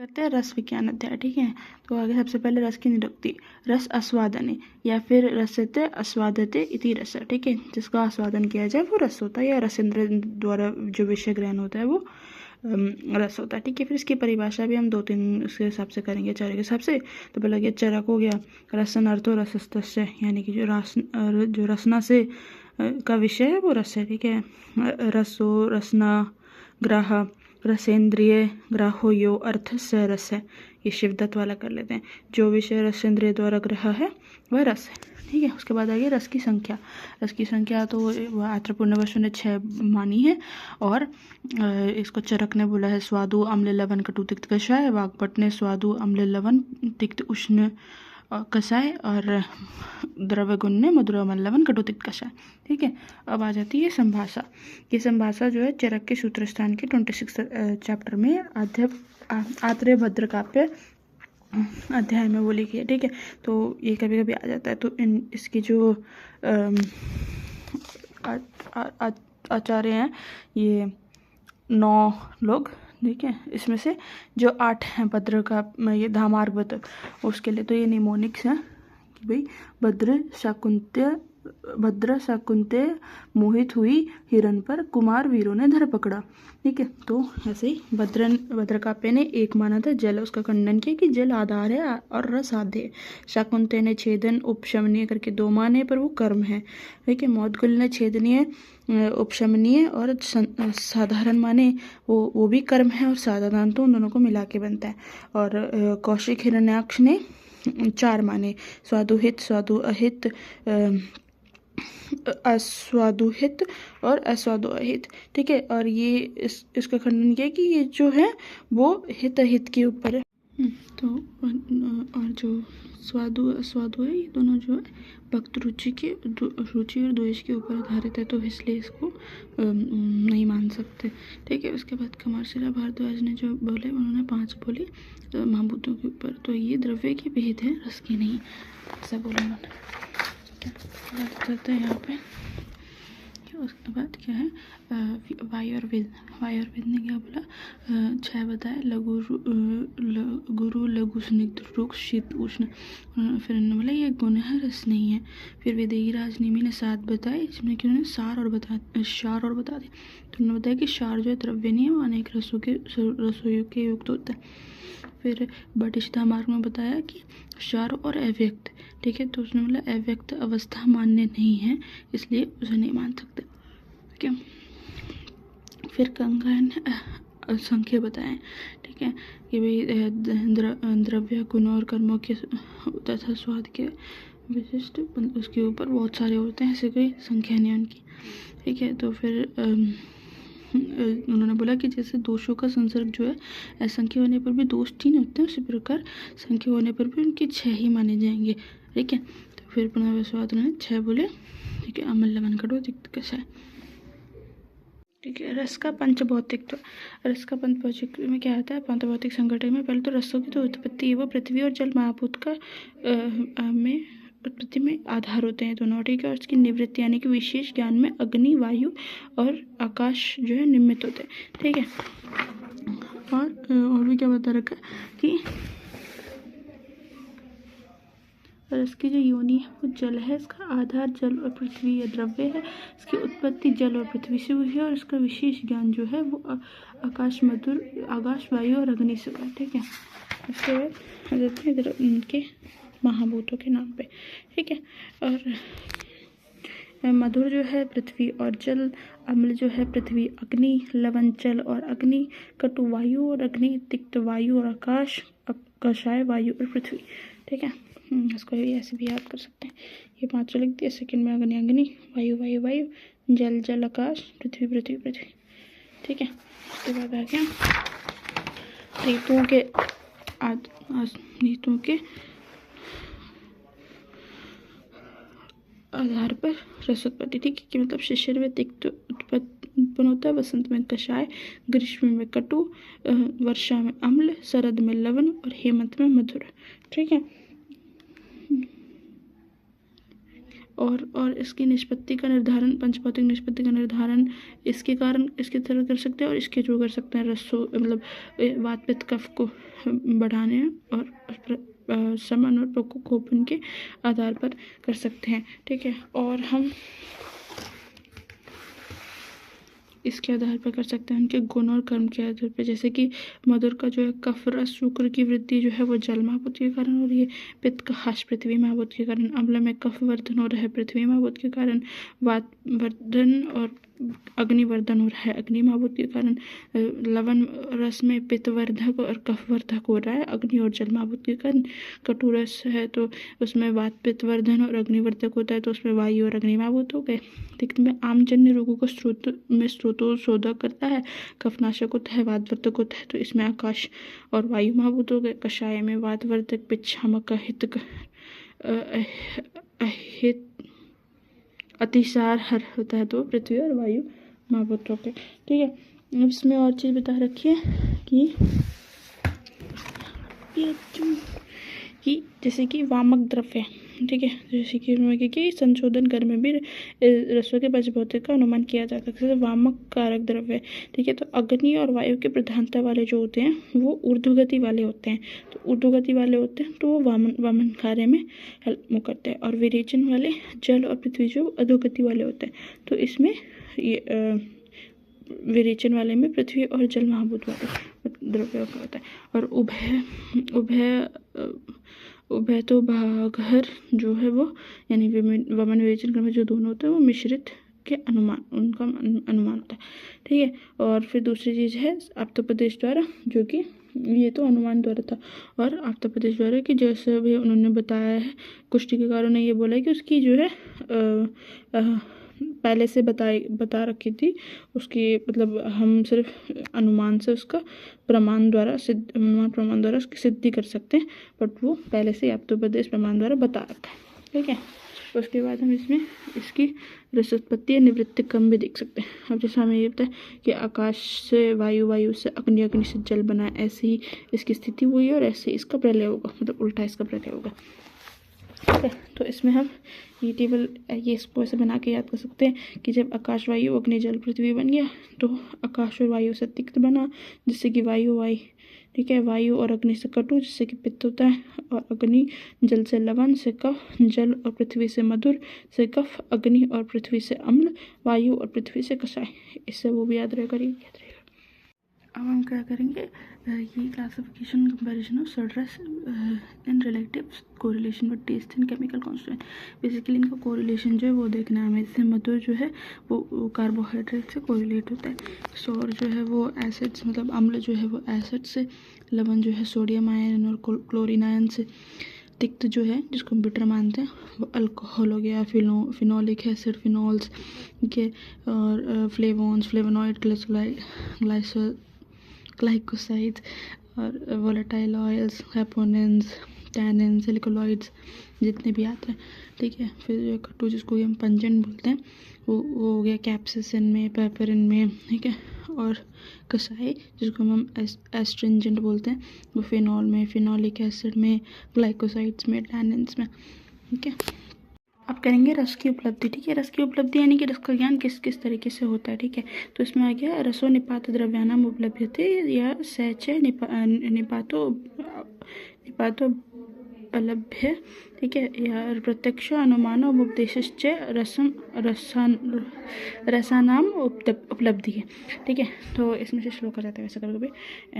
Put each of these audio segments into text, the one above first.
करते हैं रस विज्ञान अध्याय। ठीक है, तो आगे सबसे पहले रस की निरुक्ति। रस आस्वादने या फिर रसते आस्वादते इति रस। ठीक है, जिसका आस्वादन किया जाए वो रस होता है, या रसेंद्र द्वारा जो विषय ग्रहण होता है वो रस होता है। ठीक है, फिर इसकी परिभाषा भी हम 2-3 उसके हिसाब से करेंगे, चरक के हिसाब से। तो पहले गया चरक हो गया, रसन अर्थो रसस्तस्य, यानी कि जो रसना से का विषय है वो रस है। ठीक है, रसो रसना ग्राह रसेंद्रिय ग्राहो यो अर्थ से रस है। ये शिवदत्त वाला कर लेते हैं, जो विषय रसेंद्रिय द्वारा ग्रह है वह रस है। ठीक है, उसके बाद आ गया रस की संख्या। रस की संख्या तो आत्रपूर्णवशु ने 6 मानी है, और इसको चरक ने बोला है स्वादु अम्ल लवण कटु तिक्त कषाय, वाग्भट ने स्वादु अम्ल लवण तिक्त उष्ण कषाय, और द्रव्य गुण ने मधुर अम्ल लवण कटु तिक्त कषाय। ठीक है, अब आ जाती है संभाषा। ये संभाषा जो है चरक के सूत्र स्थान के 26 चैप्टर में आत्रेय भद्र काव्य अध्याय में वो लिखी है। ठीक है, तो ये कभी कभी आ जाता है, तो इसकी जो आचार्य हैं ये 9 लोग। ठीक है, इसमें से जो 8 हैं भद्र का ये धामार्भत, उसके लिए तो ये निमोनिक्स हैं कि भाई भद्र शाकुंत्य मोहित हुई हिरण पर कुमार वीरों ने धर पकड़ा। ठीक है, तो ऐसे ही भद्रकाव्य ने 1 माना था जल, उसका खंडन किया कि जल आधार है और रस आद्य है। शाकुंत्य ने छेदन उपशमनीय करके 2 माने, पर वो कर्म है। ठीक है, मौदगल ने छेदनीय उपशमनीय और साधारण माने, वो भी कर्म है और साधारण, तो उन दोनों को मिला के बनता है। और कौशिक हिरण्याक्ष ने 4 माने, स्वादुहित स्वादु अहित अस्वादुहित और अस्वादु अहित। ठीक है, और ये इसका खंडन किया कि ये जो है वो हित अहित के ऊपर है। तो और जो स्वादु अस्वादु है, ये दोनों जो है भक्त रुचि और द्वेष के ऊपर आधारित है, तो इसलिए इसको नहीं मान सकते। ठीक है, उसके बाद कमर्शियल भारद्वाज ने जो बोले उन्होंने 5 बोले तो महाभूतों के ऊपर, तो ये द्रव्य की भेद है, रस की नहीं, ऐसा बोला उन्होंने। बात करते हैं यहाँ पे। उसके बाद क्या है वायुर्वेद ने क्या बोला, 6 बताया, गुरु लघु स्निग्ध रुक्ष शीत उष्ण। फिर उन्होंने बोला ये गुण है, रस नहीं है। फिर वेदेही राजनेमी ने 7 बताए, जिसमें कि उन्होंने सार और बता दिया। तो उन्होंने बताया कि सार जो है द्रव्य नहीं है, वो अनेक रसों के युक्त होता है। फिर बटिष्ठा मार्ग में बताया कि सार और अव्यक्त। ठीक है, तो उसने बोला अव्यक्त अवस्था मान्य नहीं है, इसलिए उसे नहीं मान सकते। ठीक है, फिर कंगाय ने संख्या बताएं। ठीक है, कि भाई द्रव्य गुण और कर्मों के तथा स्वाद के विशिष्ट उसके ऊपर बहुत सारे होते हैं, ऐसे कोई संख्या नहीं उनकी। ठीक है, तो फिर उन्होंने बोला कि जैसे दोषों का संसर्ग जो है असंख्य होने पर भी दोष 3 होते हैं, उसी प्रकार संख्य होने पर भी उनके 6 ही माने जाएंगे। ठीक है, तो फिर पुनर्वसवाद उन्होंने 6 बोले। ठीक है, अम्ल लवण कटु तिक्त कषाय। ठीक है, रस का पंचभौतिक। तो रस का पंचभौतिक में क्या आता है, पंचभौतिक संगठन में पहले तो रसों की तो उत्पत्ति है वो पृथ्वी और जल महाभूत का में उत्पत्ति में आधार होते हैं दोनों। ठीक है, और उसकी निवृत्ति यानी कि विशेष ज्ञान में अग्नि वायु और आकाश जो है निमित्त होते हैं। ठीक है, और भी क्या बता रखा कि रस की जो योनि है वो जल है, इसका आधार जल और पृथ्वी या द्रव्य है, इसकी उत्पत्ति जल और पृथ्वी से हुई है, और इसका विशेष ज्ञान जो है वो आकाश वायु और अग्नि से हुआ। ठीक है, इसके बाद देते हैं इधर उनके महाभूतों के नाम पे। ठीक है, और मधुर जो है पृथ्वी और जल, अम्ल जो है पृथ्वी अग्नि, लवण जल और अग्नि, कटु वायु और अग्नि, तिक्त वायु और आकाश, कषाय वायु और पृथ्वी। ठीक है, इसको भी ऐसे भी याद कर सकते हैं। ये 5 लिख दिया, सेकंड में अग्नि वायु, जल आकाश, पृथ्वी। ठीक है, उसके बाद आ गया ऋतुओं के आधार पर रस उत्पत्ति। ठीक है, कि मतलब शिशिर में तिक्त उत्पन्न होता है, वसंत में कषाय, ग्रीष्म में कटु, वर्षा में अम्ल, शरद में लवण और हेमंत में मधुर। ठीक है, और इसकी निष्पत्ति का निर्धारण, पंचभौतिक निष्पत्ति का निर्धारण इसके कारण इसके तरह कर सकते हैं और इसके थ्रू कर सकते हैं। रसों मतलब वात पित्त कफ को बढ़ाने और समन और प्रकोपन के आधार पर कर सकते हैं। ठीक है, और हम इसके आधार पर कर सकते हैं उनके गुण और कर्म के आधार पर, जैसे कि मधुर का जो है कफ रस शुक्र की वृद्धि जो है वो जल महाभूत के कारण, और ये पित्त का ह्रास पृथ्वी महाभूत के कारण। अम्ल में कफ वर्धन हो रहा है पृथ्वी महाभूत के कारण, वात वर्धन और अग्निवर्धन हो रहा है अग्नि महाभूत के कारण। लवण रस में पित्तवर्धक और कफवर्धक हो रहा है अग्नि और जल महाभूत के कारण। कटु रस है तो उसमें वात पित्तवर्धन और अग्निवर्धक होता है, तो उसमें वायु और अग्नि महाभूत हो गए। तिक्त में आमजन्य रोगों को स्रोतोशोधक करता है, कफनाशक होता है, वातवर्धक होता है, तो इसमें आकाश और वायु महाभूत हो गए। कषाय में वातवर्धक पिच्छामक अहित अतिसार हर होता है, तो पृथ्वी और वायु महाभूत हो गए। ठीक है, अब इसमें और चीज़ बता रखी है कि जैसे कि वामक द्रव्य, ठीक है, जैसे कि संशोधन कर में भी रसों के पंचभौतिक का अनुमान किया जा सकता है। वामक कारक द्रव्य, ठीक है, तो अग्नि और वायु के प्रधानता वाले जो होते हैं वो ऊर्ध्वगति वाले होते हैं, तो ऊर्ध्वगति वाले होते हैं तो वो वामन कार्य में हेल्प करते हैं। और विरेचन वाले जल और पृथ्वी जो अधोगति वाले होते हैं, तो इसमें ये विरेचन वाले में पृथ्वी और जल महाभूत वाले द्रव्य होता है। और उभय तो भागहर जो है वो यानी वमन विवेचन क्रम में जो दोनों होते हैं वो मिश्रित के अनुमान, उनका अनुमान होता है। ठीक है, और फिर दूसरी चीज़ है आप्तोपदेश द्वारा, जो कि ये तो अनुमान द्वारा था, और आप्तोपदेश द्वारा कि जैसे भी उन्होंने बताया है, कुष्टिकारों ने ये बोला है कि उसकी जो है पहले से बता रखी थी उसकी, मतलब हम सिर्फ अनुमान से उसका प्रमाण द्वारा उसकी सिद्धि कर सकते हैं, बट वो पहले से आप्तोपदेश प्रमाण द्वारा बता रखा है। ठीक है, उसके बाद हम इसमें इसकी रसोत्पत्ति या निवृत्ति क्रम भी देख सकते हैं। अब जैसे हमें ये पता है कि आकाश से वायु, वायु से अग्नि, अग्नि से जल बना, ऐसे ही इसकी स्थिति हुई है और ऐसे इसका प्रलय होगा, मतलब उल्टा इसका प्रलय होगा। ठीक है, तो इसमें हम ये टेबल ये इसको ऐसे बना के याद कर सकते हैं कि जब आकाश, वायु, अग्नि, जल, पृथ्वी बन गया तो आकाश और वायु से तिक्त बना, जिससे कि वायु, ठीक है, वायु और अग्नि से कटु, जिससे कि पित्त होता है, और अग्नि जल से लवण, से कफ, जल और पृथ्वी से मधुर, से कफ, अग्नि और पृथ्वी से अम्ल, वायु और पृथ्वी से कषाय। इससे वो भी याद रहेगा, याद रहेगा। अब हम क्या करेंगे, ये क्लासिफिकेशन कंपैरिजन ऑफ सल्ट्रस in relative correlation with test and chemical constituent. Basically इनका कोरिलेशन जो है वो देखना है हमें। जैसे मधुर जो है वो कार्बोहाइड्रेट से कोरिलेट होता है, सौर जो है वो एसिड्स, मतलब अम्ल जो है वो एसिड से, लवण जो है सोडियम आयन और क्लोरीन आयन से, तिक्त जो है जिसको हम बिटर मानते हैं वो अल्कोहल हो गया, फिनोलिक एसिड, फिनॉल्स, ठीक है, और फ्लेवोन्स, फ्लेवोनॉइड, ग्लाइकोसाइड्स और वोलेटाइल ऑयल्स, हेपोनेंस, टैनिन्स, सिलिकोलॉइड्स जितने भी आते हैं। ठीक है, फिर जो कटु जिसको हम पंजेंट बोलते हैं वो हो गया कैप्सिसिन में, पेपरिन में, ठीक है, और कसाई जिसको हम एस्ट्रिंजेंट बोलते हैं वो फिनॉल में, फिनॉलिक एसिड में, ग्लाइकोसाइड्स में, टैनिन्स में। ठीक है, अब करेंगे रस की उपलब्धि। ठीक है, रस की उपलब्धि यानी कि रस का ज्ञान किस किस तरीके से होता है। ठीक है, तो इसमें आ गया रसो निपात द्रव्यानाम उपलभ्यते या सैचे निपातो उपलभ्य। ठीक है, या प्रत्यक्ष अनुमान उपदेशश्च रसानाम उपलब्धि है। ठीक है, तो इसमें से श्लोक आ जाता है वैसे कभी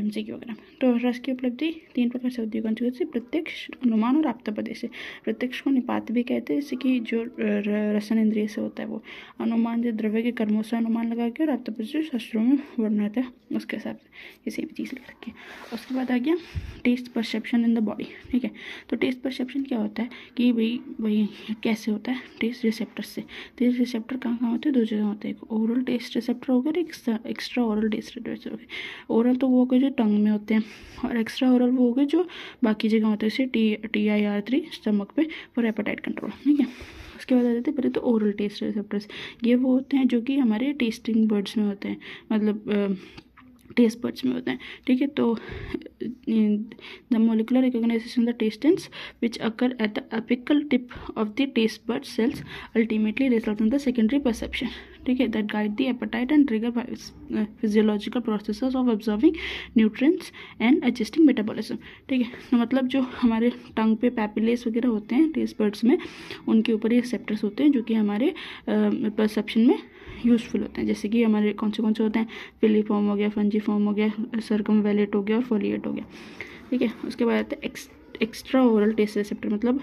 MCQ वगैरह। तो रस की उपलब्धि 3 प्रकार से होती है, कौन सी? प्रत्यक्ष, अनुमान और आप्तोपदेश से। प्रत्यक्ष को निपात भी कहते हैं, जैसे कि जो रसन इंद्रिय से होता है वो। अनुमान जो द्रव्य के कर्मों से अनुमान लगा के, और आप्तोपदेश जो शास्त्रों में वर्णन होता है उसके हिसाब से, ये सेम चीज़ लिख रखी है। उसके बाद आ गया taste perception in the body. ठीक है, तो टेस्ट परसेप्शन क्या होता है कि भाई कैसे होता है, टेस्ट रिसेप्टर से। टेस्ट रिसेप्टर कहाँ होते हैं? 2 जगह होते हैं, एक ओरल टेस्ट रिसेप्टर हो गया, एक एक्स्ट्रा ओरल टेस्ट रिसेप्टर हो गया। ओरल तो वो हो गए जो टंग में होते हैं, और एक्स्ट्रा ओरल वो हो गए जो बाकी जगह होते हैं, जैसे TIR3 स्टमक पे फॉर एपेटाइट कंट्रोल। ठीक है, उसके बाद आ जाते हैं पहले तो ओरल टेस्ट रिसेप्टर्स। ये वो होते हैं जो कि हमारे टेस्टिंग बर्ड्स में होते हैं, मतलब टेस्ट बड्स में होते हैं, ठीक है। तो the molecular recognization the taste sense which occur at the apical tip of the taste bud cells ultimately result in the secondary perception, ठीक है, that guide the appetite and trigger physiological processes of observing nutrients and adjusting metabolism, ठीक है। तो मतलब जो हमारे टंग पे पैपिलेस वगैरह होते हैं टेस्ट बड्स में, उनके ऊपर ये रिसेप्टर्स होते हैं जो कि हमारे परसेप्शन में यूज़फुल होते हैं। जैसे कि हमारे कौन से होते हैं, फिलीफॉर्म हो गया, फंजीफॉर्म हो गया, सर्कमवैलेट हो गया और फोलिएट हो गया, ठीक है। उसके बाद आते हैं एक्स्ट्रा ओरल टेस्ट रिसेप्टर, मतलब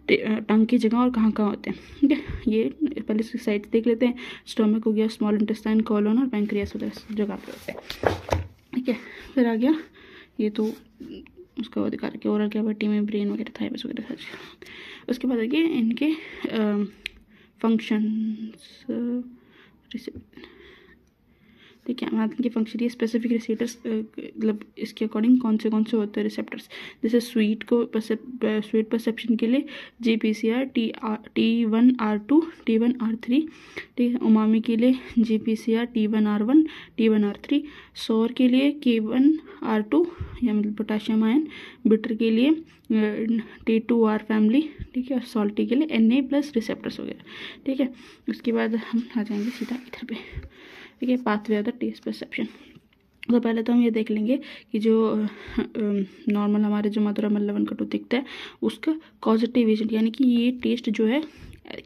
टंग की जगह और कहाँ कहाँ होते हैं, ठीक है। ये पहले इसकी साइड देख लेते हैं। स्टोमक हो गया, स्मॉल इंटेस्टाइन, कॉलोन और पैंक्रियास वगैरह जगह पे होते हैं, ठीक है। फिर आ गया ये तो उसका वो दिखा रखा है ओरल कैविटी में ब्रेन वगैरह थाइमस वगैरह था। उसके बाद आगे इनके फंक्शंस, ठीक है, हमारे इनके फंक्शन ये स्पेसिफिक रिसेप्टर्स, मतलब इसके अकॉर्डिंग कौन से होते हैं रिसेप्टर्स। जैसे स्वीट स्वीट परसेप्शन के लिए GPCR T1R2 T1R3, ठीक है। उमामी के लिए GPCR T1R1 T1R3, सोर के लिए K1R2 या मतलब पोटाशियम आयन, बिटर के लिए T2R फैमिली, ठीक है, और सॉल्टी के लिए Na+ रिसेप्टर्स वगैरह, ठीक है। उसके बाद हम आ जाएंगे सीधा इधर पे, ठीक है, pathway of the taste perception. तो पहले तो हम ये देख लेंगे कि जो नॉर्मल हमारे जो मधुरम लवण कटु दिखता है उसका कॉजेटिव एजेंट, यानी कि ये टेस्ट जो है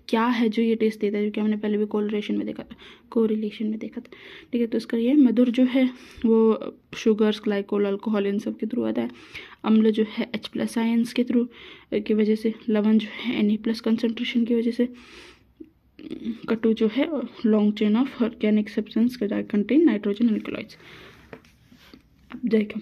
क्या है जो ये टेस्ट देता है, जो कि हमने पहले भी कोरिलेशन में देखा था, ठीक है। तो इसका ये मधुर जो है वो शुगर्स, ग्लाइकोल, अल्कोहल इन सब के थ्रू आता है। अम्ल जो है H+ आयंस के थ्रू की वजह से, लवण जो है Na+ कंसनट्रेशन की वजह से, कटु जो है long chain of organic substance contain nitrogen alkaloids. अब देखो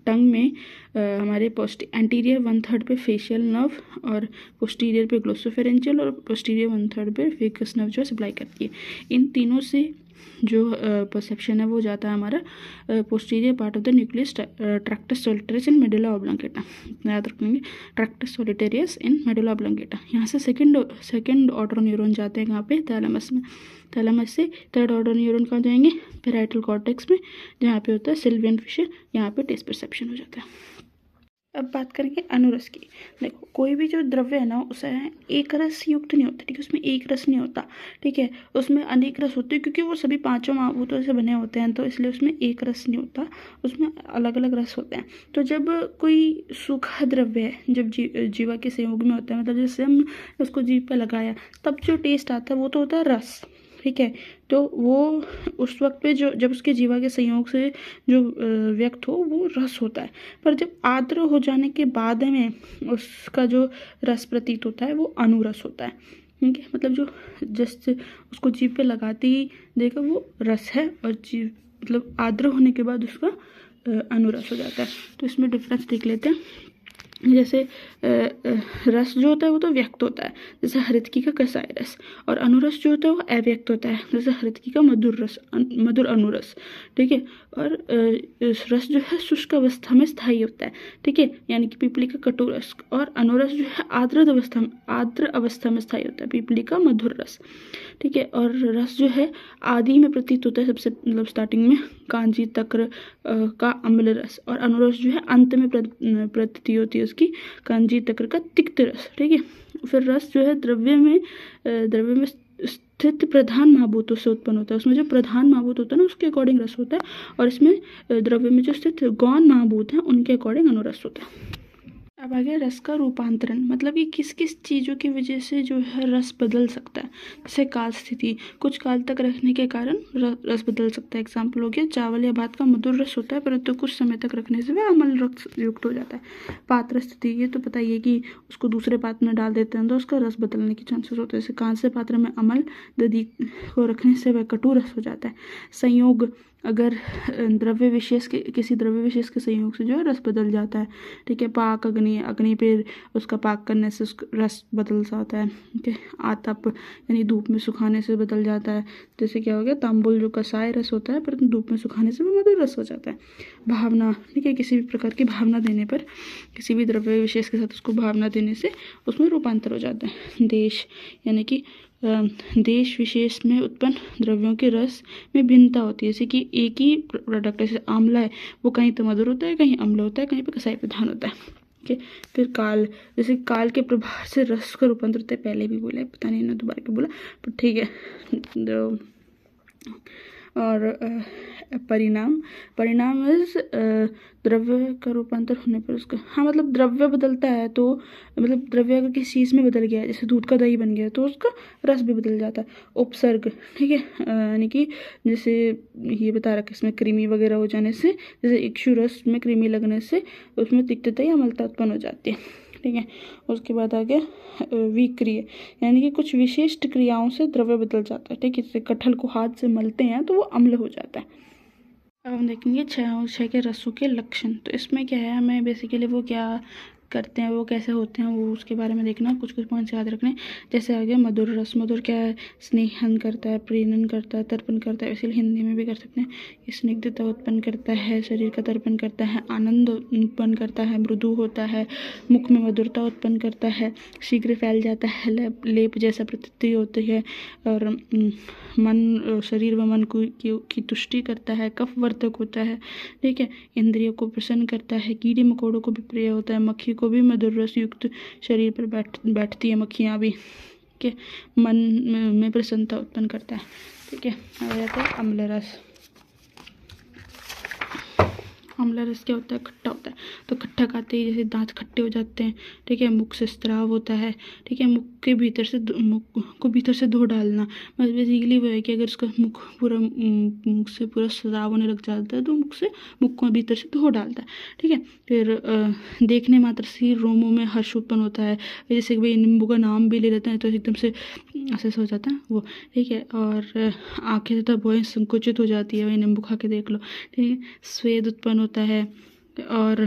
टंग में हमारे एंटीरियर 1/3 पे फेशियल नर्व और पोस्टीरियर पे ग्लोसोफेरेंशियल और पोस्टीरियर 1/3 पे वेगस नर्व जो सप्लाई करती है। इन तीनों से जो परसेप्शन है वो जाता है हमारा posterior part of the nucleus tractus solitarius in medulla oblongata, याद रखेंगे, tractus solitarius in medulla oblongata. यहाँ से सेकंड ऑर्डर न्यूरॉन जाते हैं कहाँ पे, थैलेमस में। थैलेमस से थर्ड ऑर्डर न्यूरॉन कहाँ जाएंगे, पैराइटल कॉर्टेक्स में, जहाँ पे होता है सिल्वियन फिशर, यहाँ पे टेस्ट परसेप्शन हो जाता है। अब बात करेंगे अनुरस की। देखो कोई भी जो द्रव्य है ना उसे एक रस युक्त नहीं होता, ठीक है, उसमें एक रस नहीं होता, ठीक है, उसमें अनेक रस होते हैं क्योंकि वो सभी पांचों महाभूतों से बने होते हैं, तो इसलिए उसमें एक रस नहीं होता, उसमें अलग अलग रस होते हैं। तो जब कोई सूखा द्रव्य है जब जीवा के संयोग में होता है, मतलब जैसे हम उसको जीभ पर लगाया तब जो टेस्ट आता है वो तो होता है रस, ठीक है। तो वो उस वक्त पे जो जब उसके जीवा के संयोग से जो व्यक्त हो वो रस होता है, पर जब आर्द्र हो जाने के बाद में उसका जो रस प्रतीत होता है वो अनुरस होता है, ठीक है। मतलब जो जस्ट उसको जीभ पे लगाते ही देखा वो रस है और जीभ मतलब आर्द्र होने के बाद उसका अनुरस हो जाता है। तो इसमें डिफरेंस देख लेते हैं। जैसे रस जो होता है वो तो व्यक्त होता है, जैसे हरितकी का कसाय रस, और अनुरस जो होता है वो अव्यक्त होता है, जैसे हरितकी का मधुर अनुरस, ठीक है। और रस जो है शुष्क अवस्था में स्थायी होता है, ठीक है, यानी कि पीपली का कटु रस, और अनुरस जो है आर्द्र अवस्था में स्थायी होता है, पीपली का मधुर रस, ठीक है। और रस जो है आदि में प्रतीत होता है, सबसे मतलब स्टार्टिंग में कांजी तक्र का अम्ल रस, और अनुरस जो है अंत में प्रतीत होती है उसकी कांजी तक्र का तिक्त रस, ठीक है। फिर रस जो है द्रव्य में स्थित प्रधान महाभूतों से उत्पन्न होता है, उसमें जो प्रधान महाभूत होता है ना उसके अकॉर्डिंग रस होता है, और इसमें द्रव्य में जो स्थित गौण महाभूत हैं उनके अकॉर्डिंग अनुरस होता है। अब आगे रस का रूपांतरण, मतलब कि किस किस चीज़ों की वजह से जो है रस बदल सकता है। जैसे काल स्थिति, कुछ काल तक रखने के कारण रस बदल सकता है। एग्जाम्पल हो गया चावल या भात का मधुर रस होता है परंतु कुछ समय तक रखने से वह अम्ल रस युक्त हो जाता है। पात्र स्थिति, ये तो पता ही है कि उसको दूसरे पात्र में डाल देते हैं तो उसका रस बदलने के चांसेस होते हैं। जैसे कांस्य पात्र में अम्ल दधि को रखने से वह कटु रस हो जाता है। संयोग, अगर किसी द्रव्य विशेष के संयोग से जो है रस बदल जाता है, ठीक है। पाक, अग्नि पे उसका पाक करने से उसका रस बदल जाता है, ठीक है। आतप यानी धूप में सुखाने से बदल जाता है, जैसे क्या हो गया तांबुल जो कसाय रस होता है परंतु धूप में सुखाने से वो मधुर रस हो जाता है। भावना, ठीक है, किसी भी प्रकार की भावना देने पर, किसी भी द्रव्य विशेष के साथ उसको भावना देने से उसमें रूपांतर हो जाता है। देश यानी कि देश विशेष में उत्पन्न द्रव्यों के रस में भिन्नता होती है। जैसे कि एक ही प्रोडक्ट है, जैसे आंवला है, वो कहीं तो मधुर होता है, कहीं अम्ल होता है, कहीं पे कसाई प्रधान होता है। ठीक है। फिर काल, जैसे काल के प्रभाव से रस का रूपांतर होता है, पहले भी बोला है, पता नहीं ना दोबारा क्यों बोला, पर ठीक है। और परिणाम, परिणाम इज द्रव्य का रूपांतर होने पर उसका, हाँ मतलब द्रव्य बदलता है तो मतलब द्रव्य अगर किसी चीज़ में बदल गया है, जैसे दूध का दही बन गया तो उसका रस भी बदल जाता है। उपसर्ग, ठीक है, यानी कि जैसे ये बता रखा है इसमें कृमि वगैरह हो जाने से, जैसे इक्षु रस में कृमि लगने से उसमें तिक्तता या अम्लता उत्पन्न हो जाती है। ठीक है। उसके बाद आ गया विक्रिय, यानी कि कुछ विशिष्ट क्रियाओं से द्रव्य बदल जाता है। ठीक है। जैसे कटहल को हाथ से मलते हैं तो वो अम्ल हो जाता है। अब हम देखेंगे 6 और 6 के रसों के लक्षण। तो इसमें क्या है, हमें बेसिकली वो क्या करते हैं, वो कैसे होते हैं, वो उसके बारे में देखना, कुछ कुछ पॉइंट्स याद रखने। जैसे आ गया मधुर रस। मधुर क्या है, स्नेहन करता है, प्रीणन करता है, तर्पण करता है, इसीलिए हिंदी में भी कर सकते हैं। स्निग्धता उत्पन्न करता है, शरीर का तर्पण करता है, आनंद उत्पन्न करता है, मृदु होता है, मुख में मधुरता उत्पन्न करता है, शीघ्र फैल जाता है, लेप जैसा प्रतीति होती है, और मन, शरीर व मन की तुष्टि करता है, कफवर्धक होता है। ठीक है। इंद्रियों को प्रसन्न करता है, कीड़े मकोड़ों को भी प्रिय होता है, मक्खी को भी मधुर रस युक्त शरीर पर बैठती है मक्खियाँ भी। ठीक है। मन में प्रसन्नता उत्पन्न करता है। ठीक है। आ जाता है अम्ल रस। अम्ल रस क्या होता है, खट्टा होता है। तो खट्टा खाते ही जैसे दांत खट्टे हो जाते हैं। ठीक है। मुख से स्राव होता है। ठीक है। मुख के भीतर से, मुख को भीतर से धो डालना, बस बेसिकली वो है कि अगर उसका मुख पूरा, मुख से पूरा स्राव होने लग जाता है तो मुख को भीतर से धो डालता है। ठीक है। फिर देखने मात्र से रोमों में हर्ष उत्पन्न होता है। जैसे भाई नींबू का नाम भी ले लेते हैं तो एकदम से ऐसे हो जाता है वो। ठीक है। और आंखें तथा भौहें संकुचित हो जाती है, वही नींबू खा के देख लो। ठीक है। स्वेद उत्पन्न होता है, और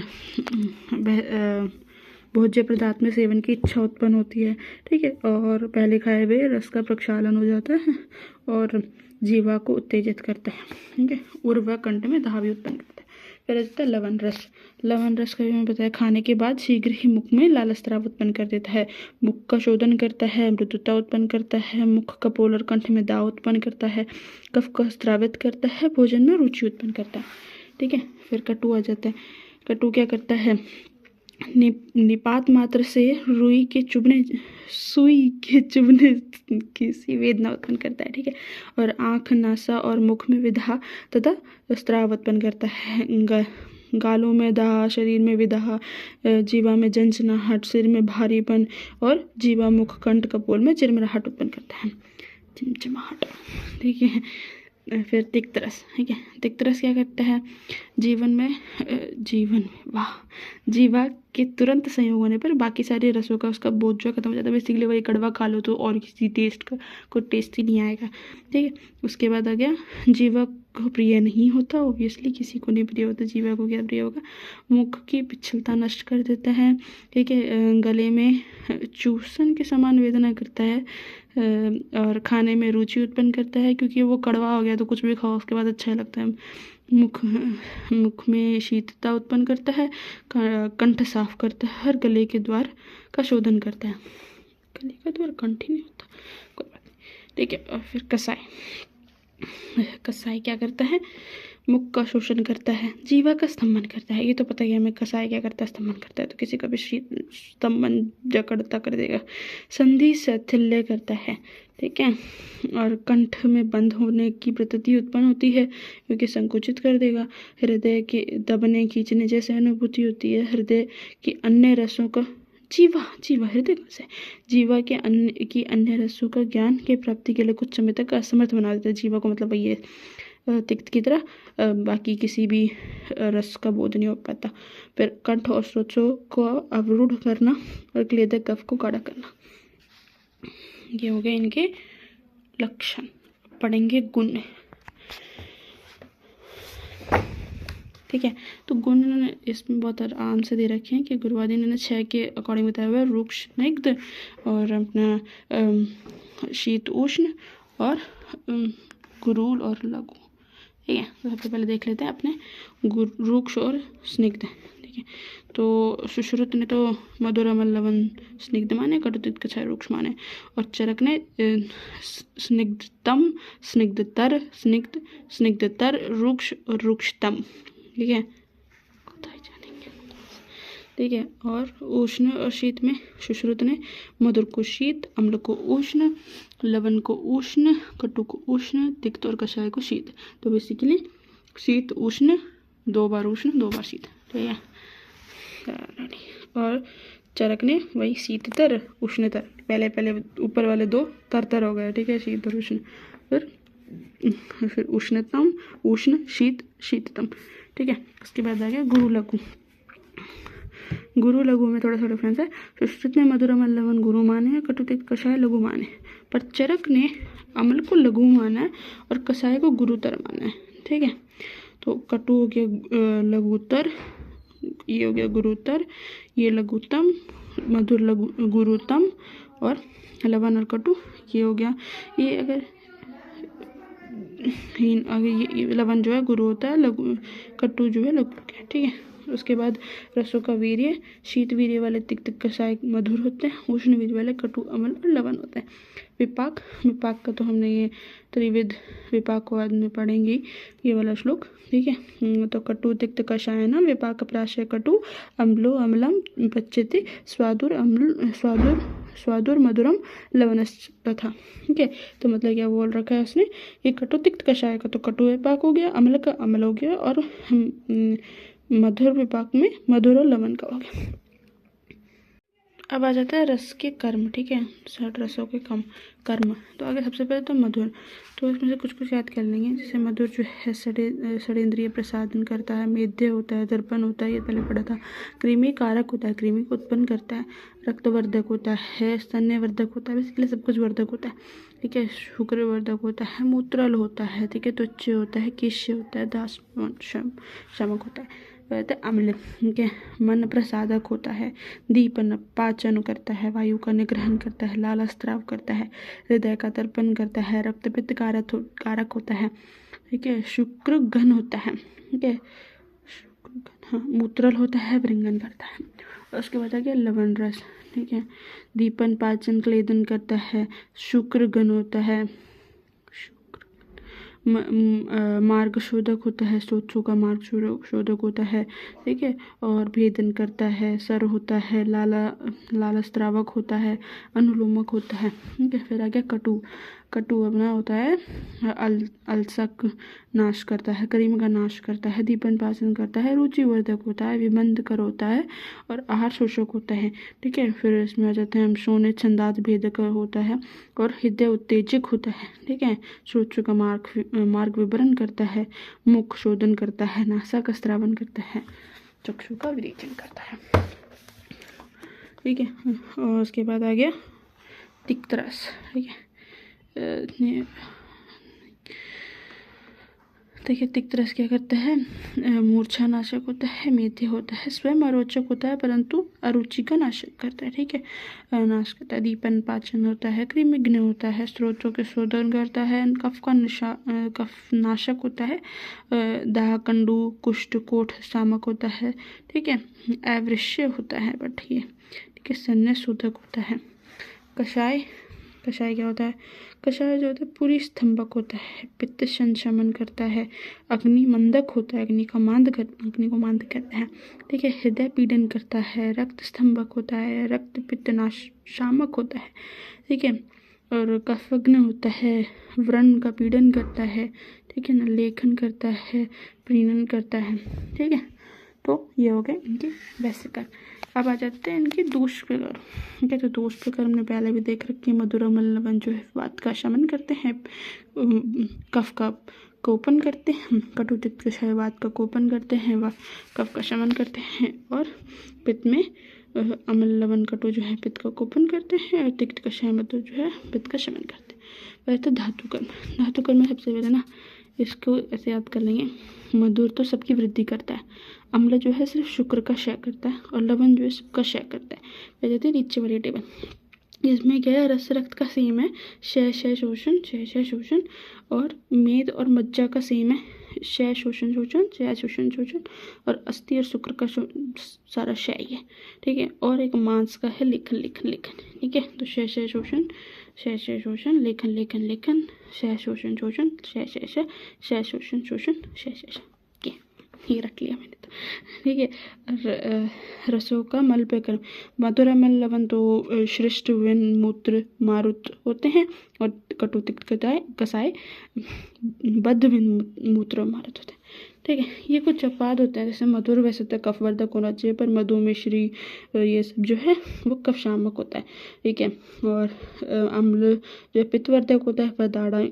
भोज्य पदार्थ में सेवन की इच्छा उत्पन्न होती है। ठीक है। और पहले खाए हुए रस का प्रक्षालन हो जाता है, और जीवा को उत्तेजित करता है। ठीक है। उर्वा कंठ में दाह भी उत्पन्न करता है। फिर आता है लवण रस। लवण रस का भी मैंने बताया, खाने के बाद शीघ्र ही मुख में लाल स्राव उत्पन्न कर देता है, मुख का शोधन करता है, मृदुता उत्पन्न करता है, मुख कपोल और कंठ में दाह उत्पन्न करता है, कफ को स्रावित करता है, भोजन में रुचि उत्पन्न करता है। ठीक है। फिर कटु आ जाता है। कटु क्या करता है, निपात मात्र से सुई के चुभने की सी वेदना उत्पन्न करता है। ठीक है। और आँख, नासा और मुख में विधा तथा स्राव उत्पन्न करता है। गालों में दाह, शरीर में विदाह, जीवा में झंझनाहट, सिर में भारीपन, और जीवा, मुख, कंठ, कपोल में चिरमिराहट उत्पन्न करता है, चिमचिमाहट। ठीक है। फिर तिक्त रस। ठीक है। तिक्त रस क्या करता है, जीवा के तुरंत संयोग होने पर बाकी सारे रसों का उसका बोझ जो खत्म हो जाता है। बेसिकली वही कड़वा खा लो तो और किसी टेस्ट का कोई टेस्ट ही नहीं आएगा। ठीक है। उसके बाद आ गया जीवा को प्रिय नहीं होता, ऑब्वियसली किसी को नहीं प्रिय होता, जीवा को क्या प्रिय होगा। मुख की पिछलता नष्ट कर देता है। ठीक है। गले में चूसन के समान वेदना करता है, और खाने में रुचि उत्पन्न करता है, क्योंकि वो कड़वा हो गया तो कुछ भी खाओ उसके बाद अच्छा लगता है। मुख में शीतलता उत्पन्न करता है, कंठ साफ करता है, और गले के द्वार का शोधन करता है। गले का द्वार कंठ ही नहीं होता, कोई बात नहीं। ठीक है। और फिर कसाई। कसाई क्या करता है, मुख का शोषण करता है, जीवा का स्तंभन करता है। ये तो पता ही है हमें, कसाई क्या करता है, स्तंभन करता है। तो किसी का भी स्तंभन जकड़ता कर देगा। संधि शैथिल्य करता है। ठीक है। और कंठ में बंद होने की प्रतीति उत्पन्न होती है, क्योंकि संकुचित कर देगा। हृदय के दबने खींचने जैसे अनुभूति होती है। हृदय की अन्य रसों का, जीवा हृदय से जीवा के अन्य रसों का ज्ञान के प्राप्ति के लिए कुछ समय तक असमर्थ बना देता है जीवा को। मतलब ये तिक्त की तरह बाकी किसी भी रस का बोध नहीं हो पाता। फिर कंठ और स्रोतों को अवरुद्ध करना, और क्लेदक कफ को गाढ़ा करना। ये हो गए इनके लक्षण। पढ़ेंगे गुण। ठीक है। तो गुण इन्होंने इसमें बहुत आराम से दे रखे हैं कि गुरुवादी इन्होंने 6 के अकॉर्डिंग बताया हुआ है, रुक्ष, स्निग्ध, और अपना शीत उष्ण, और गुरूल और लघु। ठीक है। तो सबसे पहले देख लेते हैं अपने रुक्ष और स्निग्ध। ठीक है। ठीक है। तो सुश्रुत ने तो मधुर अमल लवन स्निग्ध माने, कटु तिक्त कषाय रुक्ष माने, और चरक ने स्निग्धतम, स्निग्धतर, स्निग्ध, स्निग्धतर, रुक्ष और रुक्षतम, ठीक है, ठीक है। और उष्ण और शीत में सुश्रुत ने मधुर को शीत, अम्ल को उष्ण, लवण को उष्ण, कटु को उष्ण, तिक्त और कषाय को शीत। तो बेसिकली शीत उष्ण, 2 बार उष्ण 2 बार शीत, ठीक है। और चरक ने वही शीततर उष्णतर, पहले ऊपर वाले 2 तरतर हो गए, ठीक है, शीत और उष्ण। फिर उष्णतम, उष्ण, शीत, शीततम, ठीक है। उसके बाद आ गया गुरु लघु। गुरु लघु में थोड़ा सा डिफरेंस है। सुश्रुत ने मधुर अमल लवन गुरु माने हैं, कटु तिक्त कषाय लघु माने, पर चरक ने अमल को लघु माना है और कषाय को गुरुतर माना है, ठीक है। तो कटु हो गया लघुतर, ये हो गया गुरुतर, ये लघुतम, मधुर लघु गुरुतम, और लवन और कटु ये हो गया। ये अगर ये लवन जो है गुरु होता है, लघु कटु जो है लघु, ठीक है। उसके बाद रसों का वीर्य, शीत वीर्य वाले तिक्त कषाय मधुर होते हैं, उष्ण वीर्य वाले कटु अमल और लवन होते हैं। विपाक, विपाक का तो हमने ये त्रिविध विपाक को बाद में पढ़ेंगे, ये वाला श्लोक, ठीक है। तो कटु तिक्त कषाय न विपाक प्राशय कटु अम्लो अम्लम पच्यते स्वादुर अम्ल स्वादुर मधुरम लवनश्च तथा, ठीक है। तो मतलब क्या बोल रखा है उसने, ये कटु तिक्त कषाय का तो कटु विपाक हो गया, अम्ल का अम्ल हो गया, और मधुर विपाक में मधुर और लवन का हो गया। अब आ जाता है रस के कर्म, ठीक है, 60 रसों के कर्म। तो आगे सबसे पहले तो मधुर, तो इसमें से कुछ याद कर लेंगे। जैसे मधुर जो है षडेंद्रिय प्रसादन करता है, मेध्य होता है, दर्पण होता है, ये पहले पढ़ा था। कृमि कारक होता है, कृमि को उत्पन्न करता है, रक्तवर्धक होता है, स्तन्यवर्धक होता है, बेसिकली सब कुछ वर्धक होता है, ठीक है। शुक्रवर्धक होता है, मूत्रल होता है, ठीक है, त्वच्य होता है, केश्य होता है, दास शामक होता है, अम्ल, ठीक है। मन प्रसादक होता है, दीपन पाचन करता है, वायु का निग्रहण करता है, लाला स्त्राव करता है, हृदय का तर्पण करता है, रक्त पित्त कारक होता है, ठीक है। शुक्र घन होता है, ठीक है, हाँ, मूत्रल होता है, वृंगन करता है। और उसके बाद आ गया लवण रस, ठीक है, दीपन पाचन क्लेदन करता है, शुक्र घन होता है, मार्ग शोधक होता है, सोचों का मार्ग शोधक होता है, ठीक है, और भेदन करता है, सर होता है, लाला स्त्रावक होता है, अनुलोमक होता है, ठीक है। फिर आ गया कटु, कटु अपना होता है अलसक नाश करता है, करीम का नाश करता है, दीपन पाचन करता है, रुचिवर्धक होता है, विबंधकर होता है, और आहार शोषक होता है, ठीक है। फिर इसमें आ जाते हैं हम शोने छंदात भेदक होता है, और हृदय उत्तेजक होता है, ठीक है। सोचों का मार्ग विवरण करता है, मुख शोधन करता है, नासा का स्त्रावन करता है, चक्षु का विरेचन करता है, ठीक है। और उसके बाद आ गया तिक्त रस, ठीक है। देखिए तिक्त रस क्या करता है, मूर्छा नाशक होता है, मेध्य होता है, स्वयं अरोचक होता है परंतु अरुचि का नाशक करता है, ठीक है, नाश करता है, दीपन पाचन होता है, कृमिघ्न होता है, स्रोतों के शोधन करता है, कफ नाशक होता है, दाह कंडू कुष्ठ कोठ शामक होता है, ठीक है, अवृश्य होता है, बट ये ठीक है, सन्य शोधक होता है। कषाय, कषाय क्या होता है, कषाय जो होता है पूरी स्तंभक होता है, पित्त शमन करता है, अग्नि मंदक होता है, अग्नि को मांद करता है, ठीक है, हृदय पीड़न करता है, रक्त स्तंभक होता है, रक्त पित्त नाश शामक होता है, ठीक है, और कफग्न होता है, व्रण का पीड़न करता है, ठीक है ना, लेखन करता है, प्रीणन करता है, ठीक है। तो ये हो गए इनके वैसे कर्म। अब आ जाते हैं इनके दोष के कर्म, ठीक है। तो दोष के कर्म हमने पहले भी देख रखे हैं, मधुर अमल लवन जो है वात का शमन करते हैं, कफ का कोपन करते हैं, कटु तिक्त कषाय वात का कोपन करते हैं, कफ का शमन करते हैं, और पित्त में अमल लवन कटु जो है पित्त का कोपन करते हैं, और तिक्त कषाय मधुर जो है पित्त का शमन करते हैं। पहले तो धातु कर्म, धातु कर्म में सबसे पहले ना इसको ऐसे याद कर लेंगे, मधुर तो सबकी वृद्धि करता है, अम्ल जो है सिर्फ शुक्र का क्षय करता है, और लवण जो है सबका क्षय करता है। वह जाती है नीचे वाली टेबल, इसमें क्या है, रस रक्त का सेम है, क्षय शोषण, और मेद और मज्जा का सेम है, क्षय शोषण शोषण, क्षय शोषण शोषण, और अस्थि और शुक्र का सारा क्षय है, ठीक है। और एक मांस का है लेखन लेखन लेखन, ठीक है। तो क्षय क्षय शोषण, क्षय क्षय शोषण, लेखन लेखन लेखन, क्षय शोषण शोषण, क्षय क्षय क्षय, क्षय शोषण शोषण, क्षय क्षय क्षय, ये रख लिया मैंने तो, ठीक है। रसों का मल पे कर्म, मधुर अमल लवन तो श्रेष्ठ विन मूत्र मारुत होते हैं, और कटु तिक्त कसाय बद्ध विन मूत्र मारुत होते हैं, ठीक है। ये कुछ अपवाद होते हैं, जैसे मधुर वैसे तो कफवर्धक होना चाहिए, पर मधु मिश्री ये सब जो है वो कफ शामक होता है, ठीक है। और अम्ल जो है पित्तवर्धक होता है, पर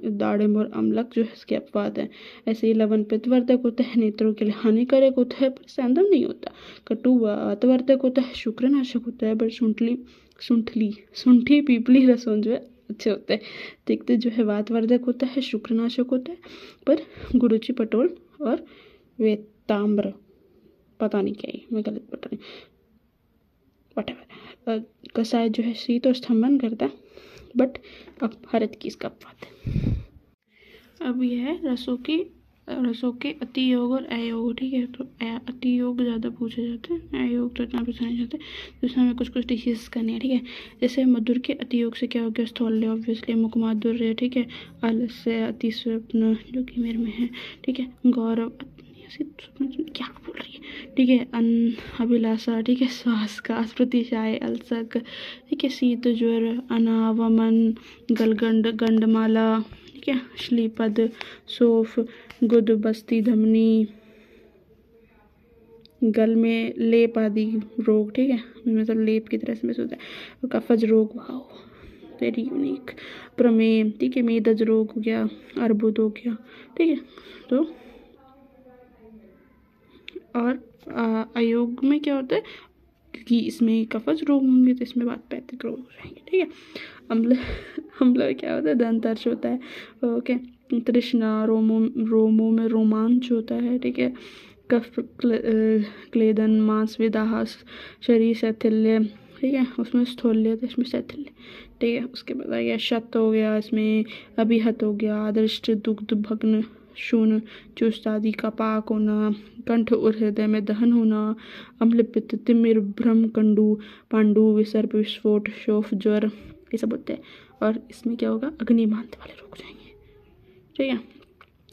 दाड़िम और अम्लक जो है इसके अपवाद हैं। ऐसे ही लवण पित्तवर्धक होता है, नेत्रों के लिए हानिकारक होता है, पर सेंधव नहीं होता। कटु वातवर्धक होता है, शुक्रनाशक होता है, पर शुंठी पीपली रसों जो है अच्छे होते हैं। तिक्त जो है वातवर्धक होता है, शुक्रनाशक होता है, पर गुरुचि पटोल और वेताम्र पता नहीं क्या है, मैं गलत बता रही हूँ, वटेवर। कसाय जो है शीत और स्तंभन करता है, बट अब हरित की इसका अपवाद है। अब यह है रसों के अति योग और अयोग, ठीक है। तो अति योग ज़्यादा पूछे जाते हैं, अयोग तो इतना पूछा नहीं जाते, तो इसमें हमें कुछ कुछ डिशेस करनी है, ठीक है। जैसे मधुर के अति योग से क्या हो गया, स्थौल्य ऑब्वियसली, मुखमाधुर्य, ठीक है, आलस्य, अति स्वप्न जो कि मेरे में है, ठीक है, गौरव, क्या बोल रही है, ठीक है, अभिलाषा, ठीक है, श्वास का, प्रतिशाय, अलसक, ठीक है, शीत ज्वर, अनावमन, गलगंड, गंडमाला, ठीक है, श्लीपद, सोफ, गुद, बस्ती, धमनी, गल में लेप आदि रोग, ठीक है, मतलब लेप की तरह से महसूस होता है। और कफज रोग, वाओ वेरी यूनिक, प्रमेय, ठीक है, मेदज रोग हो गया, अर्बुद हो गया, ठीक है। तो और अयोग में क्या होता है, क्योंकि इसमें कफज रोग होंगे तो इसमें वातपैथिक रोग हो जाएंगे, ठीक है। अम्ल क्या होता है, दंतर्श होता है, ओके। तृष्णा, रोमों में रोमांच होता है, ठीक है। कफ क्लेदन, मांस विदाहस, शरीर शैथिल्य, ठीक है, उसमें स्थौल्य, तो इसमें शैथिल्य, ठीक है। उसके बाद आ गया शत हो गया, इसमें अभिहत हो गया, आदृष्ट, दुग्ध, भग्न, शून, चुस्त आदि का पाक होना, कंठ और हृदय में दहन होना, अम्ल, पित्त, तिमिर, भ्रम, कंडू, पांडु, विसर्प, विस्फोट, शोफ, ज्वर, ये सब होते हैं। और इसमें क्या होगा, अग्निमांत वाले रोग जाएंगे, ठीक है।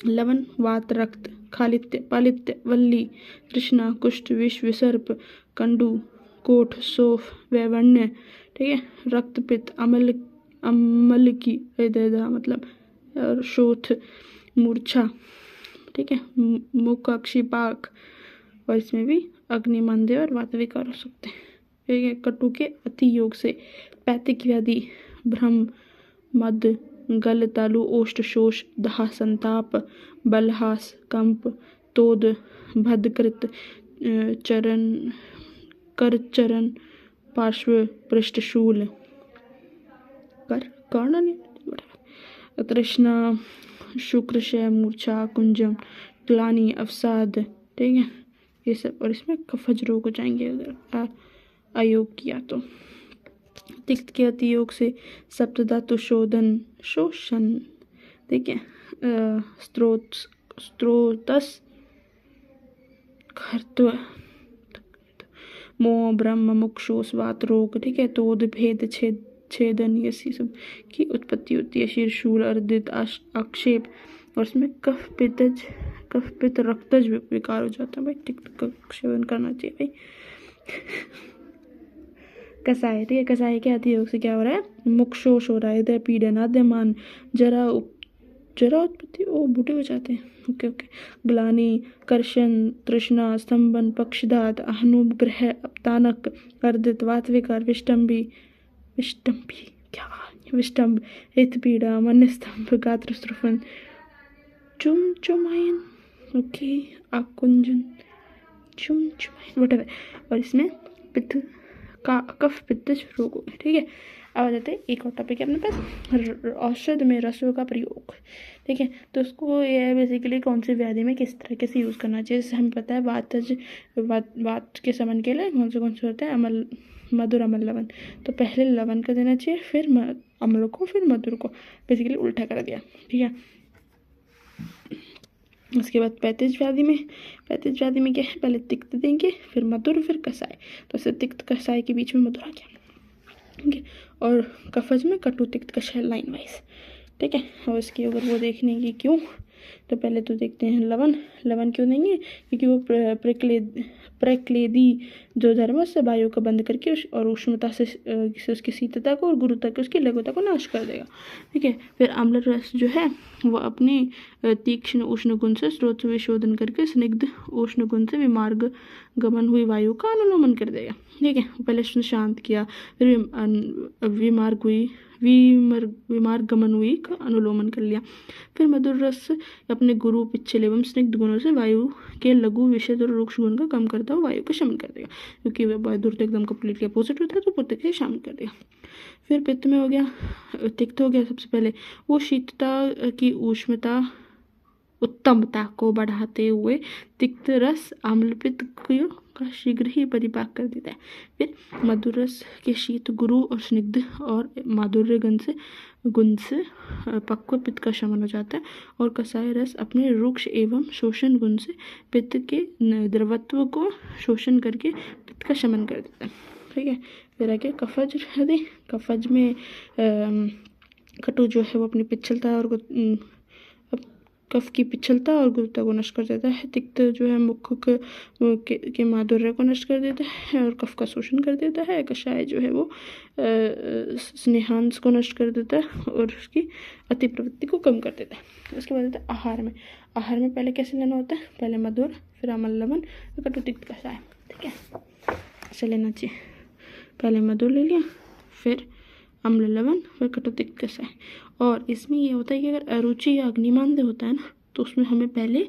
लवण, वात, रक्त, खालित्य, पालित्य, वल्ली, तृष्णा, कुष्ठ, विष, विसर्प, कंडू, कोठ, सोफ, वैवण्य, ठीक है, रक्त, पित्त, अम्ल की हृदय मतलब, और शोथ, मूर्छा, ठीक है, मुख, अक्षिपाक, और इसमें भी अग्निमंदे और वातविकार हो सकते हैं, ठीक है। कटु के अति योग से पैतिक व्याधि, भ्रम, मद, गल, तालु, ओष्ठ, शोष, दाह, संताप, बलहास, कंप, तोद, भद्रकृत, चरण, कर चरण, पार्श्व, पृष्ठशूल, कर्ण, तृष्णा, शुक्रशय, मूर्छा, कुंजम, ग्लानि, अवसाद, ठीक है, ये सब। और इसमें कफज रोग हो जाएंगे अगर अयोग किया तो। तिक्त के अति योग से सप्तधातु शोधन, शोषण, ठीक है, स्त्रोतस, खर्त्व, मोह, ब्रह्म, मुक्षु, स्वात रोग, ठीक है, तोद, भेद, छेदन, ये सब की उत्पत्ति होती है। शीर्षूल, अर्दित, आक्षेप, और इसमें कफ पित्त रक्तज विकार हो जाता है भाई, तिक्त का सेवन करना चाहिए भाई। कसाय, ठीक है, कसाय के अति योग से क्या हो रहा है, मुक्षोष हो रहा है, हृदय पीड़न, आद्यमान, जरा उत्पत्ति, ओ बूढ़े हो जाते हैं, ओके। ग्लानि, कर्षण, तृष्णा, स्तंभन, पक्षघात, अनुग्रह, अपतानक, अर्दित, वातविकार, विष्टम्भी, क्या विष्टम्भ, हित पीड़ा, मन स्तंभ, गात्र स्रुफन, चुमचुमायन, ओके, आकुंजन, चुमचुमायन, वटेवर। और इसमें पित्त का कफ पित्तज रोग हो गए, ठीक है। अब आ जाते हैं एक और टॉपिक है अपने पास, औषध में रसों का प्रयोग, ठीक है। तो उसको ये है बेसिकली कौन सी व्याधि में किस तरीके से यूज़ करना चाहिए। जैसे हमें पता है वात के समन के लिए कौन से होते हैं, मधुर, अमल, लवण। तो पहले लवण का देना चाहिए, फिर अम्ल को, फिर मधुर को, बेसिकली उल्टा कर दिया, ठीक है। उसके बाद 35 व्याधि में क्या है, पहले तिक्त देंगे, फिर मधुर, फिर कसाय। तो ऐसे तिक्त कसाय के बीच में मधुर आ गया, ठीक है। और कफज में कटु तिक्त कषाय लाइन वाइज, ठीक है। और इसकी अगर वो देखने की क्यों, तो पहले तो देखते हैं लवन क्यों देंगे, क्योंकि वो प्रक्लेदी जो धर्म से वायु को बंद करके और उष्णता से उसकी शीतलता को और गुरुता की उसकी लघुता को नाश कर देगा, ठीक है। फिर अम्ल रस जो है वो अपने तीक्ष्ण उष्ण गुण से स्रोत विशोधन करके स्निग्ध उष्ण गुण से विमार्ग गमन हुई वायु का अनुलोमन कर देगा, ठीक है। पहले शांत किया, फिर विमार्ग गमन हुई का अनुलोमन कर लिया। फिर मधुर रस अपने गुरु पिच्छल एवं स्निग्ध गुणों से वायु के लघु विषद और रुक्ष गुण का कम करता हुआ वायु को शमन कर देगा, क्योंकि मधुर तो एकदम कम्प्लीटली अपोजिट होता है, तो पुत्र के शामिल कर देगा। फिर पित्त में हो गया, तिक्त हो गया। सबसे पहले वो शीतता की उष्णता उत्तमता को बढ़ाते हुए तिक्त रस अम्ल पित्त का शीघ्र ही परिपाक कर देता है। फिर मधुर रस के शीत गुरु और स्निग्ध और माधुर्य गुण से पक्व पित्त का शमन हो जाता है। और कसाय रस अपने रुक्ष एवं शोषण गुण से पित्त के द्रवत्व को शोषण करके पित्त का शमन कर देता है, ठीक है। फिर आगे कफज है, कफज में कटु जो है वो अपनी पिछलता और कफ की पिछलता और गुरुता को नष्ट कर देता है। तिक्त जो है मुख के माधुर्य को नष्ट कर देता है और कफ का शोषण कर देता है। कषाय जो है वो स्नेहांश को नष्ट कर देता है और उसकी अति प्रवृत्ति को कम कर देता है। उसके बाद आता है आहार में पहले कैसे लेना होता है, पहले मधुर, फिर अम्ल लवण, फिर कटु तिक्त कषाय, ठीक है। ऐसे लेना चाहिए, पहले मधुर ले लिया, फिर अम्ल लवण, फिर कटु तिक्त कषाय। और इसमें ये होता है कि अगर अरुचि या अग्निमांद्य होता है ना, तो उसमें हमें पहले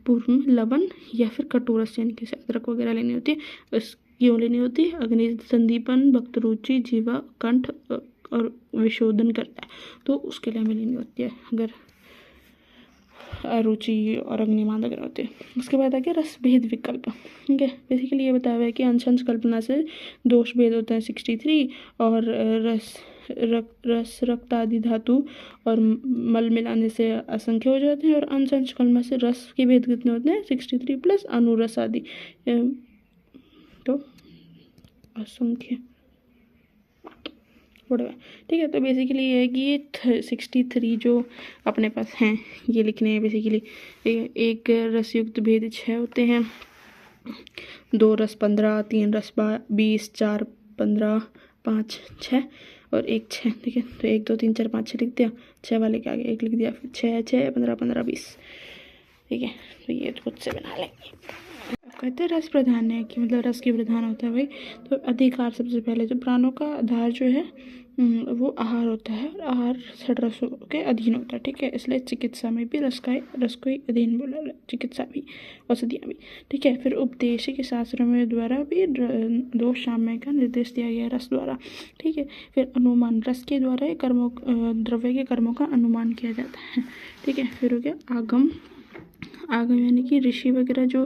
पूर्व में लवण या फिर कटुरस यानी कि अदरक वगैरह लेनी होती है। क्यों लेनी होती है, अग्नि संदीपन भक्त रुचि जीवा कंठ और विशोधन करता है, तो उसके लिए हमें लेनी होती है अगर अरुचि और अग्निमांद अगर होते हैं। उसके बाद आ गया रस भेद विकल्प, ठीक है। बेसिकली ये बताया हुआ है कि अंश कल्पना से दोष भेद होते हैं 63, और रस रक्त आदि धातु और मल मिलाने से असंख्य हो जाते हैं। और अंश कल्पना से रस के भेद कितने होते हैं 63 प्लस अनुरस आदि, तो असंख्य, ठीक है। तो बेसिकली ये है कि ये 63 जो अपने पास हैं ये लिखने हैं। बेसिकली एक रसयुक्त भेद 6 होते हैं, 2 रस 15, 3 रस 20, 4 15, 5 6 और 1 6, ठीक है। तो 1 2 3 4 5 6 लिख दिया, 6 वाले के आगे 1 लिख दिया, फिर 6 6 15 15 20, ठीक है। तो ये खुद से बना लेंगे। कहते हैं रस प्रधान है कि मतलब रस की प्रधान होता है भाई। तो अधिकार सबसे पहले जो प्राणों का आधार जो है वो आहार होता है, और आहार षड रसों के अधीन होता है, ठीक है। इसलिए चिकित्सा में भी रस को ही अधीन बोला, चिकित्सा भी, औषधियाँ भी, ठीक है। फिर उपदेश के शास्त्रों में द्वारा भी दोष शाम्य का निर्देश दिया गया है रस द्वारा, ठीक है। फिर अनुमान, रस के द्वारा कर्मों द्रव्य के कर्मों का अनुमान किया जाता है, ठीक है। फिर हो गया आगम यानी कि ऋषि वगैरह जो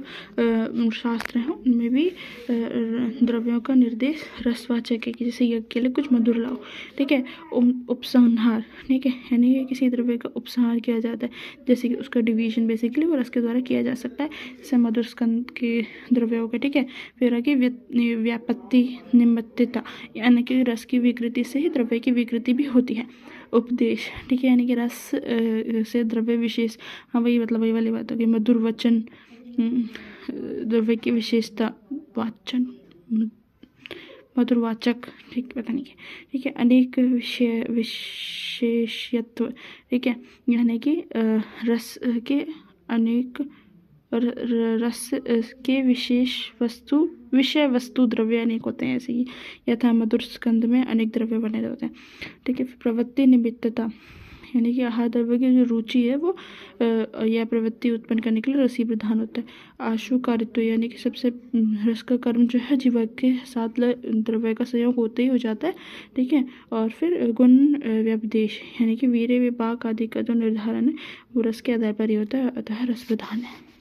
शास्त्र हैं उनमें भी द्रव्यों का निर्देश रसवाचक है कि जैसे यज्ञ के लिए कुछ मधुर लाओ, ठीक है। उपसंहार, ठीक है, यानी कि किसी द्रव्य का उपसंहार किया जाता है, जैसे कि उसका डिवीजन बेसिकली वो रस के द्वारा किया जा सकता है, जैसे मधुर स्कंद के द्रव्यों का, ठीक है। फिर आगे व्यापत्ति निमित्तता, यानी कि रस की विकृति से ही द्रव्य की विकृति भी होती है। उपदेश, ठीक है, यानी कि रस से द्रव्य विशेष, हाँ वही मतलब वही वाली बात होगी। मधुर वचन, द्रव्य की विशेषता, वाचन मधुरवाचक, ठीक, पता नहीं क्या, ठीक है। अनेक विशेषत्व, ठीक है, यानी कि रस के अनेक रस के विषय वस्तु द्रव्य अनेक होते हैं, ऐसे ही यथा मधुर स्कंद में अनेक द्रव्य बने होते हैं, ठीक है। प्रवृत्ति निमित्तता, यानी कि आहार द्रव्य की जो रुचि है वो या प्रवृत्ति उत्पन्न करने के लिए रसी प्रधान होता है। आशु कारित्व, यानी कि सबसे रस का कर्म जो है जीवा के साथ द्रव्य का संयोग होते ही हो जाता है, ठीक है। और फिर गुण व्यपदेश, यानी कि वीर्य विपाक आदि का जो निर्धारण है वो रस के आधार पर ही होता है, अतः रस प्रधान है।